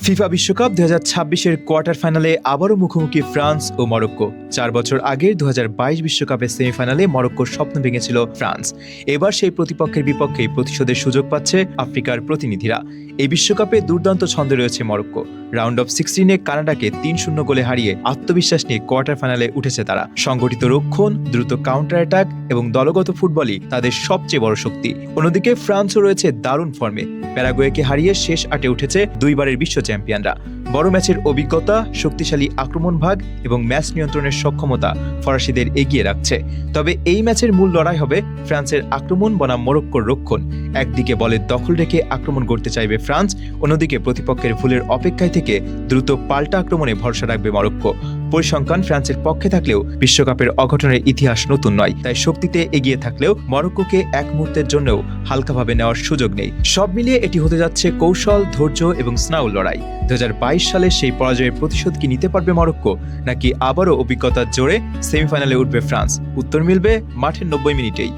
FIFA বিশ্বকাপ 2026-এর quarter ফাইনালে আবারও মুখোমুখি ফ্রান্স ও মরক্কো। 4 বছর আগের 2022 বিশ্বকাপের সেমিফাইনালে মরক্কোর স্বপ্ন ভেঙেছিল ফ্রান্স। এবার সেই প্রতিপক্ষের বিপক্ষেই প্রতিশোধের সুযোগ পাচ্ছে আফ্রিকার প্রতিনিধিরা। এই বিশ্বকাপে দুর্দান্ত ছন্দে রয়েছে মরক্কো। রাউন্ড অফ 16-এ কানাডাকে 3-0 গোলে হারিয়ে আত্মবিশ্বাস নিয়ে কোয়ার্টার ফাইনালে উঠেছে তারা। সংগঠিত রক্ষণ, দ্রুত কাউন্টার অ্যাটাক এবং দলগত ফুটবলই তাদের সবচেয়ে বড় শক্তি। অন্যদিকে ফ্রান্সও রয়েছে দারুণ ফর্মে। প্যারাগুয়েকে হারিয়ে শেষ 8-এ উঠেছে দুইবারের বিশ্ব চ্যাম্পিয়নরা। বড় ম্যাচের অভিজ্ঞতা, শক্তিশালী আক্রমণ ভাগ এবং ম্যাচ নিয়ন্ত্রণের সক্ষমতা ফরাসিদের এগিয়ে রাখছে। তবে এই ম্যাচের মূল লড়াই হবে ফ্রান্সের আক্রমণ বনাম মরক্কোর রক্ষণ। একদিকে বলের দখল রেখে আক্রমণ করতে চাইবে ফ্রান্স, অন্যদিকে প্রতিপক্ষের ভুলের অপেক্ষায় থেকে দ্রুত পাল্টা আক্রমণে ভরসা রাখবে মরক্কো। পরিসংখ্যান ফ্রান্সের পক্ষে থাকলেও বিশ্বকাপের অঘটনের ইতিহাস নতুন নয়, তাই শক্তিতে এগিয়ে থাকলেও মরক্কোকে এক মুহূর্তের জন্যও হালকাভাবে নেওয়ার সুযোগ নেই। সব মিলিয়ে এটি হতে যাচ্ছে কৌশল, ধৈর্য এবং স্নায়ু লড়াই। 2022 সালে সেই পরাজয়ের প্রতিশোধ কি নিতে পারবে মরক্কো, নাকি আবারও অভিজ্ঞতার জোরে সেমিফাইনালে উঠবে ফ্রান্স? উত্তর মিলবে মাঠের 90 মিনিটেই।